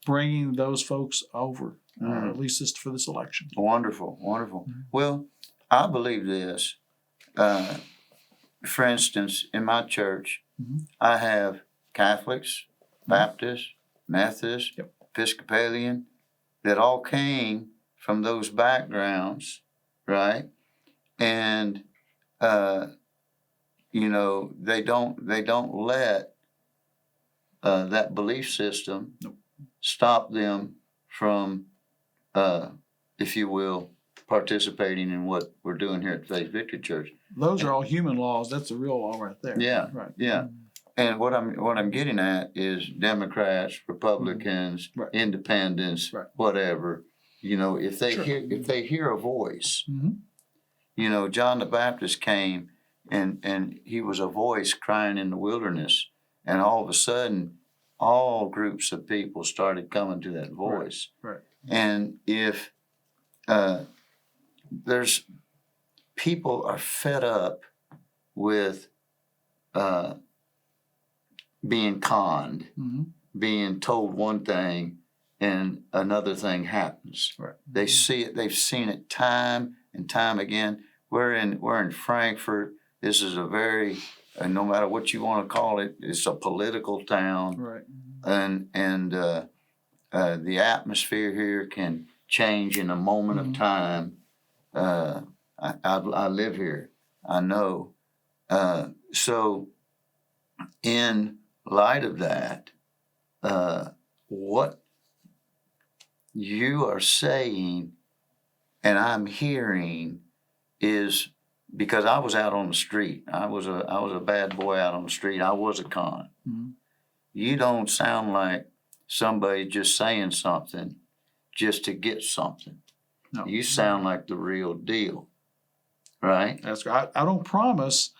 [SPEAKER 2] bringing those folks over, at least just for this election.
[SPEAKER 1] Wonderful, wonderful. Well, I believe this. For instance, in my church, I have Catholics, Baptists, Methodists, Episcopalian, that all came from those backgrounds, right? And they don't let that belief system stop them from, if you will, participating in what we're doing here at Faith Victory Church.
[SPEAKER 2] Those are all human laws. That's a real law right there.
[SPEAKER 1] Yeah,
[SPEAKER 2] right.
[SPEAKER 1] Yeah. And what I'm getting at is Democrats, Republicans, Independents, whatever. If they hear a voice, John the Baptist came and he was a voice crying in the wilderness, and all of a sudden, all groups of people started coming to that voice.
[SPEAKER 2] Right.
[SPEAKER 1] And if there's people are fed up with being conned, being told one thing and another thing happens.
[SPEAKER 2] Right.
[SPEAKER 1] They see it. They've seen it time and time again. We're in Frankfort. This is a very, no matter what you want to call it, it's a political town.
[SPEAKER 2] Right.
[SPEAKER 1] And the atmosphere here can change in a moment of time. I live here. I know. So in light of that, what you are saying and I'm hearing is, because I was out on the street. I was a bad boy out on the street. I was a con. You don't sound like somebody just saying something just to get something.
[SPEAKER 2] No.
[SPEAKER 1] You sound like the real deal, right?
[SPEAKER 2] That's right. I don't promise.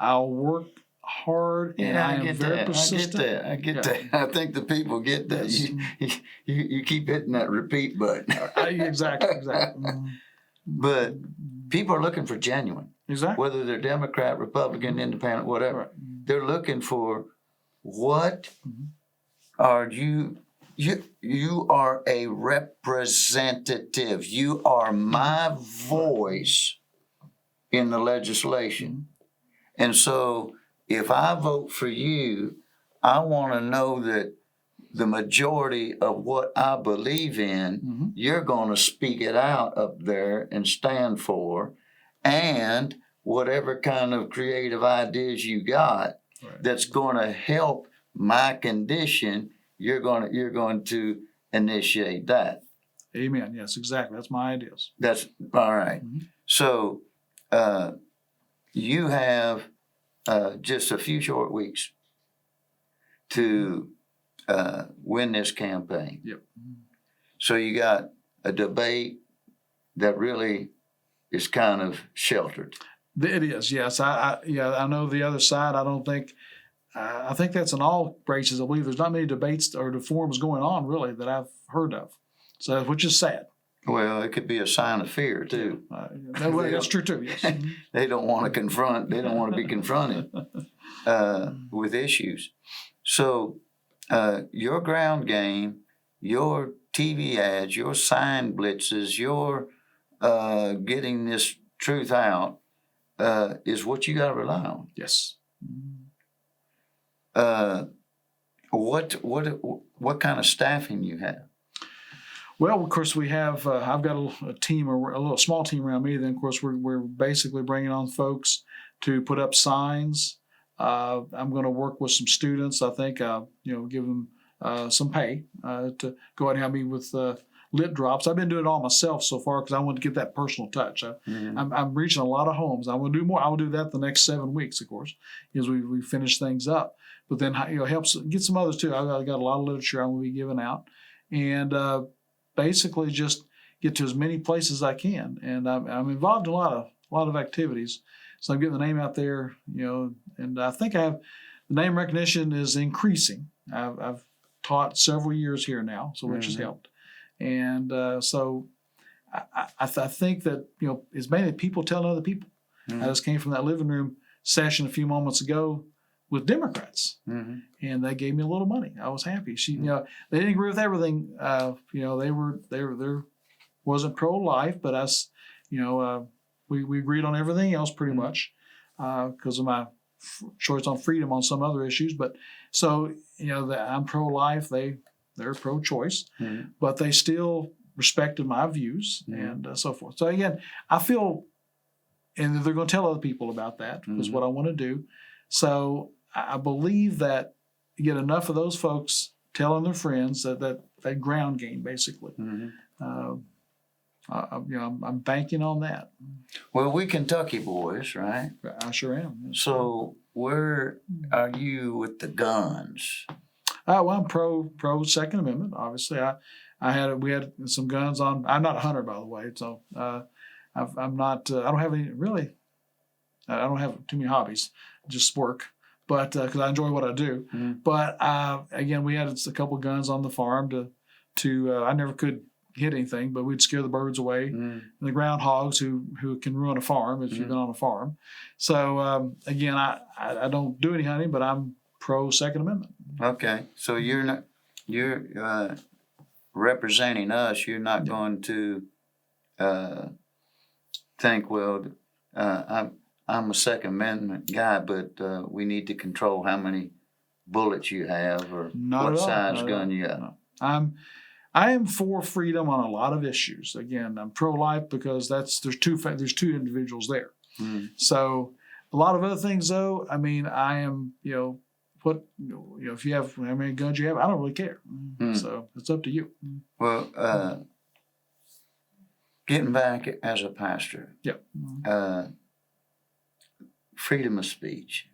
[SPEAKER 2] I'll work hard, and I am very persistent.
[SPEAKER 1] I get that. I think the people get that. You keep hitting that repeat button.
[SPEAKER 2] Exactly.
[SPEAKER 1] But people are looking for genuine.
[SPEAKER 2] Exactly.
[SPEAKER 1] Whether they're Democrat, Republican, Independent, whatever.
[SPEAKER 2] Right.
[SPEAKER 1] They're looking for what are you? You are a representative. You are my voice in the legislation. And so if I vote for you, I want to know that the majority of what I believe in, you're going to speak it out up there and stand for. And whatever kind of creative ideas you got that's going to help my condition, you're going to initiate that.
[SPEAKER 2] Amen. Yes, exactly. That's my ideas.
[SPEAKER 1] That's all right. So you have just a few short weeks to win this campaign.
[SPEAKER 2] Yep.
[SPEAKER 1] So you got a debate that really is kind of sheltered.
[SPEAKER 2] It is, yes. I know the other side. I don't think. I think that's in all races. I believe there's not many debates or forums going on really that I've heard of. So, which is sad.
[SPEAKER 1] Well, it could be a sign of fear too.
[SPEAKER 2] That's true too. Yes.
[SPEAKER 1] They don't want to confront. They don't want to be confronted with issues. So, your ground game, your TV ads, your sign blitzes, your getting this truth out is what you got to rely on.
[SPEAKER 2] Yes.
[SPEAKER 1] What kind of staffing you have?
[SPEAKER 2] Well, of course, we have. I've got a team, a little small team around me. Then, of course, we're basically bringing on folks to put up signs. I'm going to work with some students. I think give them some pay to go ahead and help me with lit drops. I've been doing it all myself so far because I want to get that personal touch. I'm reaching a lot of homes. I will do more. I will do that the next 7 weeks, of course, as we finish things up. But then helps get some others too. I've got a lot of literature I'm going to be giving out, and basically just get to as many places as I can. And I'm involved in a lot of activities, so I'm getting the name out there. And I think the name recognition is increasing. I've taught several years here now, so which has helped. And so I think that it's mainly people telling other people. I just came from that living room session a few moments ago with Democrats,
[SPEAKER 1] Mm-hmm.
[SPEAKER 2] and they gave me a little money. I was happy. They didn't agree with everything. They wasn't pro-life, but us, we agreed on everything else pretty much because of my choice on freedom on some other issues. But so I'm pro-life. They're pro-choice, but they still respected my views and so forth. So again, I feel, and they're going to tell other people about that is what I want to do. So I believe that you get enough of those folks telling their friends that ground game basically. I'm banking on that.
[SPEAKER 1] Well, we Kentucky boys, right?
[SPEAKER 2] I sure am.
[SPEAKER 1] So where are you with the guns?
[SPEAKER 2] Well, I'm pro Second Amendment. Obviously, we had some guns on. I'm not a hunter, by the way, so I'm not. I don't have any really. I don't have too many hobbies, just work. But because I enjoy what I do. But again, we had a couple guns on the farm to I never could hit anything, but we'd scare the birds away and the groundhogs who can ruin a farm if you've been on a farm. So again, I don't do any hunting, but I'm pro Second Amendment.
[SPEAKER 1] Okay, so you're representing us. You're not going to think, well, I'm a Second Amendment guy, but we need to control how many bullets you have or what size gun you got.
[SPEAKER 2] No. I am for freedom on a lot of issues. Again, I'm pro-life because there's two individuals there. So a lot of other things, though. I mean, I am if you have how many guns you have, I don't really care. So it's up to you.
[SPEAKER 1] Well, getting back as a pastor.
[SPEAKER 2] Yeah.
[SPEAKER 1] Freedom of speech.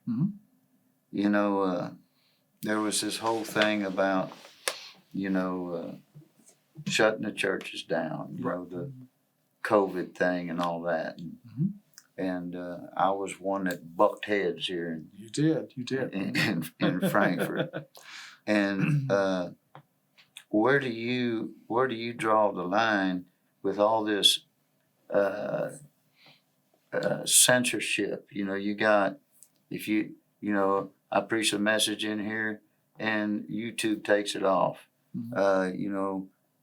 [SPEAKER 1] There was this whole thing about shutting the churches down, the COVID thing and all that. And I was one that bucked heads here.
[SPEAKER 2] You did.
[SPEAKER 1] In Frankfurt. And where do you draw the line with all this censorship? You got, I preach a message in here and YouTube takes it off.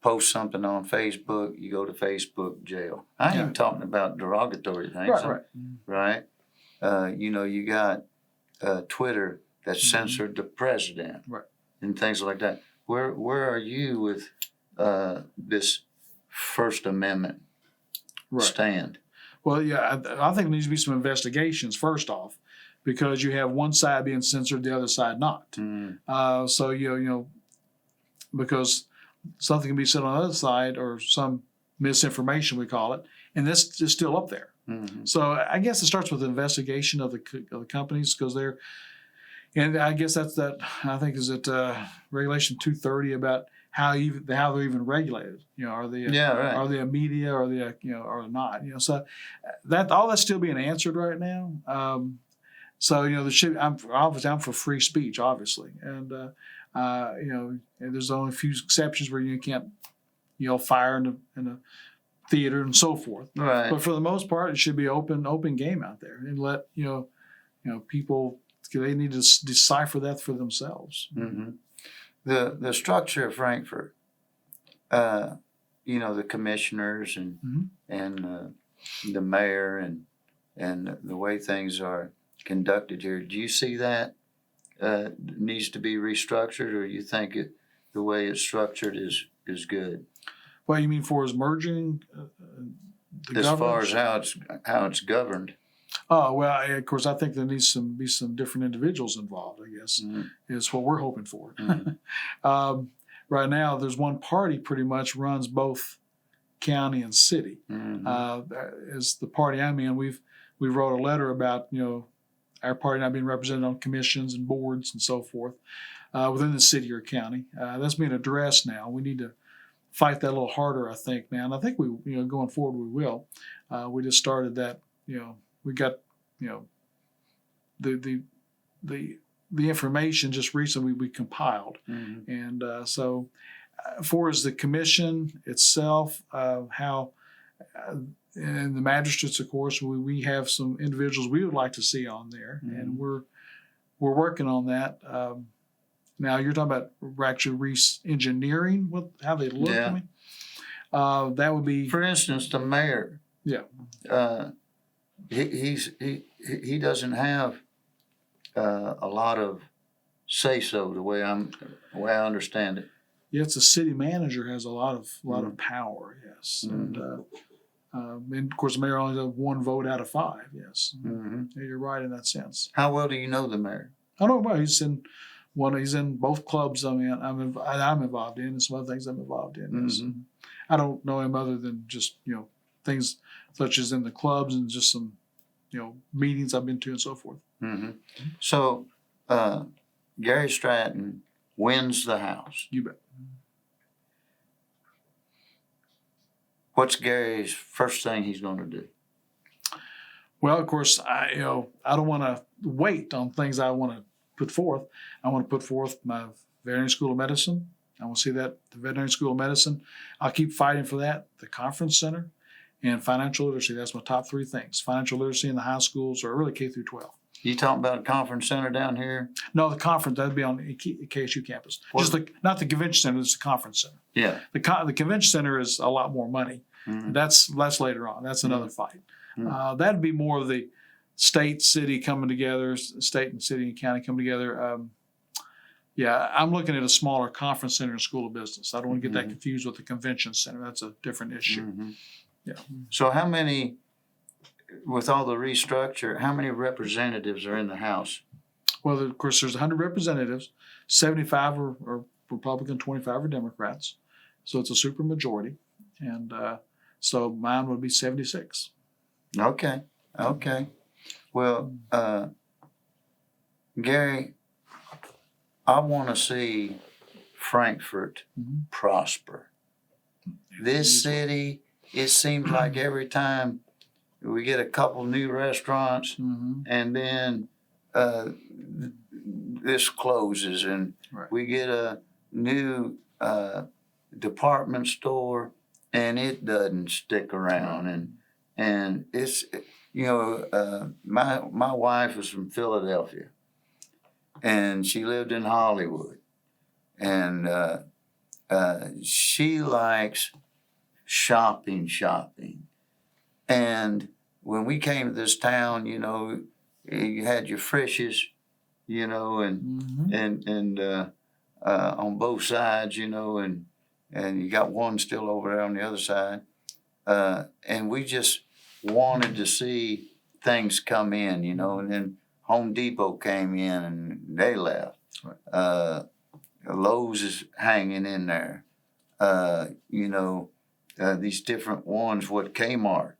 [SPEAKER 1] Post something on Facebook, you go to Facebook jail. I ain't talking about derogatory things. Right. You got Twitter that censored the president and things like that. Where are you with this First Amendment stand?
[SPEAKER 2] Well, yeah, I think there needs to be some investigations first off, because you have one side being censored, the other side not. So because something can be said on the other side, or some misinformation we call it, and this is still up there. So I guess it starts with the investigation of the companies, because and I guess I think is it Regulation 230 about how they're even regulated. Are they are they a media, or are they or not? So all that's still being answered right now. So I'm for free speech, obviously, and and there's only a few exceptions where you can't fire in a theater and so forth.
[SPEAKER 1] Right.
[SPEAKER 2] But for the most part, it should be open game out there, and let people, they need to decipher that for themselves.
[SPEAKER 1] The structure of Frankfurt, the commissioners and the mayor and the way things are conducted here. Do you see that needs to be restructured, or you think the way it's structured is good?
[SPEAKER 2] Well, you mean for as merging
[SPEAKER 1] as far as how it's governed?
[SPEAKER 2] Oh, well, of course, I think there needs to be some different individuals involved, I guess, is what we're hoping for. Right now, there's one party pretty much runs both county and city. Is the party I'm in. We wrote a letter about, our party not being represented on commissions and boards and so forth within the city or county. That's being addressed now. We need to fight that a little harder, I think, now. And I think we, going forward, we will. We just started that, we got, the information just recently we compiled. And so for as the commission itself, how, and the magistrates, of course, we have some individuals we would like to see on there, and we're working on that. Now you're talking about actually re-engineering how they look.
[SPEAKER 1] Yeah.
[SPEAKER 2] I mean, that would be,
[SPEAKER 1] For instance, the mayor.
[SPEAKER 2] yeah.
[SPEAKER 1] He doesn't have a lot of say so the way I understand it.
[SPEAKER 2] Yes, the city manager has a lot of power. Yes, and of course the mayor only has 1 vote out of 5. Yes, yeah, you're right in that sense.
[SPEAKER 1] How well do you know the mayor?
[SPEAKER 2] I don't know. He's in both clubs. I mean, I'm involved in, and some other things I'm involved in. Yes. I don't know him other than just things such as in the clubs and just some meetings I've been to and so forth.
[SPEAKER 1] So Gary Stratton wins the House.
[SPEAKER 2] You bet.
[SPEAKER 1] What's Gary's first thing he's going to do?
[SPEAKER 2] Well, of course, I don't want to wait on things I want to put forth. I want to put forth my veterinary school of medicine. I want to see that the veterinary school of medicine. I'll keep fighting for that. The conference center and financial literacy. That's my top 3 things. Financial literacy in the high schools, or really K through 12.
[SPEAKER 1] You talking about a conference center down here?
[SPEAKER 2] No, the conference, that'd be on the KSU campus. Not the convention center, it's the conference center.
[SPEAKER 1] Yeah.
[SPEAKER 2] The convention center is a lot more money. That's later on. That's another fight. That'd be more of the state, city coming together, state and city and county coming together. I'm looking at a smaller conference center and school of business. I don't want to get that confused with the convention center. That's a different issue. Yeah.
[SPEAKER 1] So how many, with all the restructure, how many representatives are in the House?
[SPEAKER 2] Well, of course, there's 100 representatives. 75 are Republican, 25 are Democrats. So it's a super majority. And so mine would be 76.
[SPEAKER 1] Okay. Well, Gary, I want to see Frankfort prosper. This city, it seems like every time we get a couple new restaurants and then this closes and we get a new department store and it doesn't stick around. And it's, my wife is from Philadelphia and she lived in Hollywood, and she likes shopping. And when we came to this town, you had your Frisch's, and on both sides, and you got one still over there on the other side. And we just wanted to see things come in, and then Home Depot came in and they left. Lowe's is hanging in there. These different ones, what Kmart,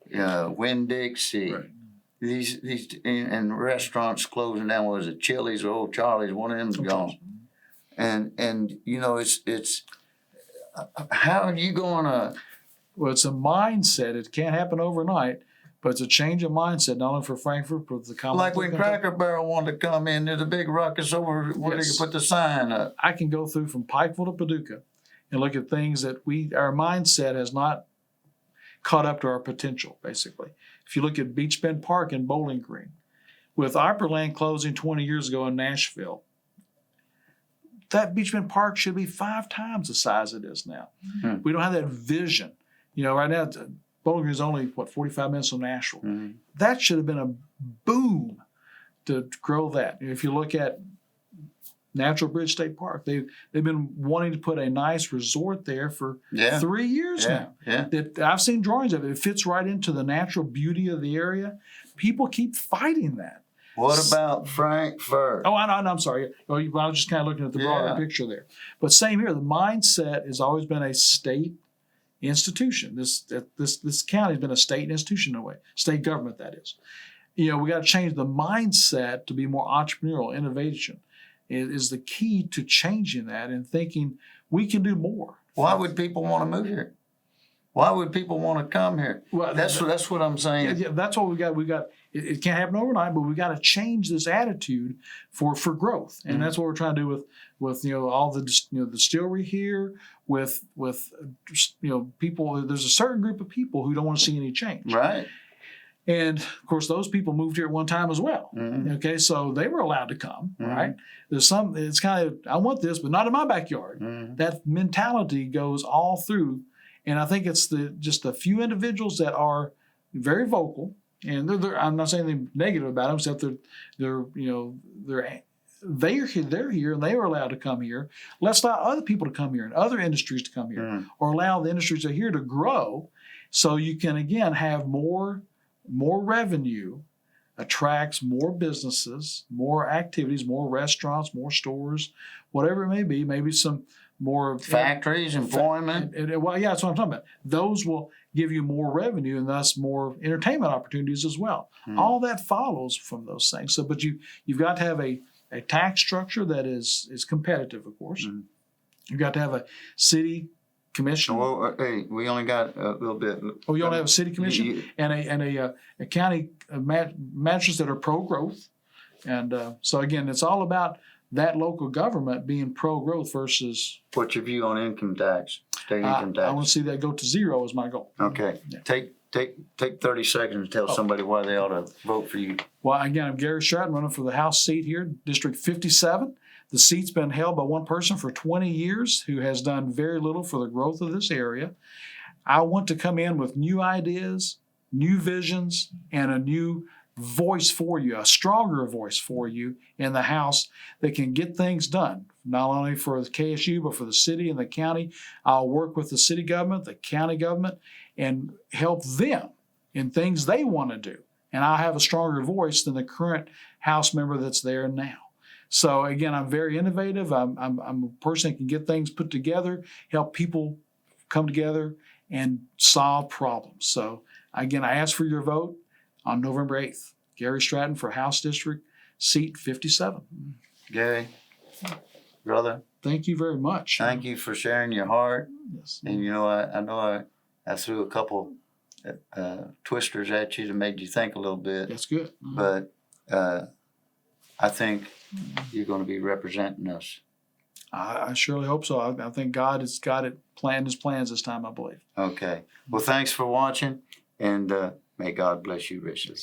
[SPEAKER 1] Winn-Dixie, these and restaurants closing down. Was it Chili's or Old Charlie's? One of them's gone. And it's how are you going to?
[SPEAKER 2] Well, it's a mindset. It can't happen overnight, but it's a change of mindset, not only for Frankfurt, but the common.
[SPEAKER 1] Like when Cracker Barrel wanted to come in, there's a big ruckus over where they could put the sign up.
[SPEAKER 2] I can go through from Pikeville to Paducah and look at things that our mindset has not caught up to our potential, basically. If you look at Beach Bend Park and Bowling Green, with Opryland closing 20 years ago in Nashville, that Beach Bend Park should be 5 times the size it is now. We don't have that vision. Right now, Bowling Green is only, 45 minutes from Nashville. That should have been a boom to grow that. If you look at Natural Bridge State Park, they've been wanting to put a nice resort there for 3 years now. I've seen drawings of it. It fits right into the natural beauty of the area. People keep fighting that.
[SPEAKER 1] What about Frankfurt?
[SPEAKER 2] Oh, I'm sorry. I was just kind of looking at the broader picture there. But same here. The mindset has always been a state institution. This county has been a state institution in a way. State government, that is. We got to change the mindset to be more entrepreneurial. Innovation is the key to changing that and thinking we can do more.
[SPEAKER 1] Why would people want to move here? Why would people want to come here? Well, that's what I'm saying.
[SPEAKER 2] Yeah, that's what we got. It can't happen overnight, but we got to change this attitude for growth, and that's what we're trying to do with all the distillery here. With people, there's a certain group of people who don't want to see any change.
[SPEAKER 1] Right.
[SPEAKER 2] And of course, those people moved here at one time as well.
[SPEAKER 1] Mhm.
[SPEAKER 2] Okay, so they were allowed to come,
[SPEAKER 1] Mhm.
[SPEAKER 2] right? It's kind of, I want this, but not in my backyard.
[SPEAKER 1] Mhm.
[SPEAKER 2] That mentality goes all through. And I think it's just a few individuals that are very vocal. And I'm not saying anything negative about them, except they're here and they are allowed to come here. Let's allow other people to come here and other industries to come here,
[SPEAKER 1] Mhm.
[SPEAKER 2] or allow the industries that are here to grow, so you can again have more revenue, attracts more businesses, more activities, more restaurants, more stores, whatever it may be. Maybe some more
[SPEAKER 1] Factories, employment.
[SPEAKER 2] Well, yeah, that's what I'm talking about. Those will give you more revenue and thus more entertainment opportunities as well. All that follows from those things. So, but you've got to have a tax structure that is competitive, of course.
[SPEAKER 1] Mhm.
[SPEAKER 2] You've got to have a city commission.
[SPEAKER 1] Well, hey, we only got a little bit.
[SPEAKER 2] Oh, you want to have a city commission and a county magistrates that are pro-growth. And so again, it's all about that local government being pro-growth versus.
[SPEAKER 1] What's your view on income tax, state income tax?
[SPEAKER 2] I want to see that go to zero is my goal.
[SPEAKER 1] Okay,
[SPEAKER 2] Yeah.
[SPEAKER 1] take 30 seconds to tell somebody why they ought to vote for you.
[SPEAKER 2] Well, again, I'm Gary Stratton, running for the House seat here, District 57. The seat's been held by one person for 20 years who has done very little for the growth of this area. I want to come in with new ideas, new visions, and a new voice for you, a stronger voice for you in the House that can get things done, not only for the KSU, but for the city and the county. I'll work with the city government, the county government, and help them in things they want to do. And I have a stronger voice than the current House member that's there now. So again, I'm very innovative. I'm a person that can get things put together, help people come together and solve problems. So again, I ask for your vote on November 8th. Gary Stratton for House District, seat 57.
[SPEAKER 1] Gary, brother,
[SPEAKER 2] Thank you very much.
[SPEAKER 1] thank you for sharing your heart.
[SPEAKER 2] Yes.
[SPEAKER 1] And you know, I know I threw a couple twisters at you that made you think a little bit,
[SPEAKER 2] That's good.
[SPEAKER 1] but I think you're going to be representing us.
[SPEAKER 2] I surely hope so. I think God has got it planned his plans this time, I believe.
[SPEAKER 1] Okay. Well, thanks for watching, and may God bless you richly.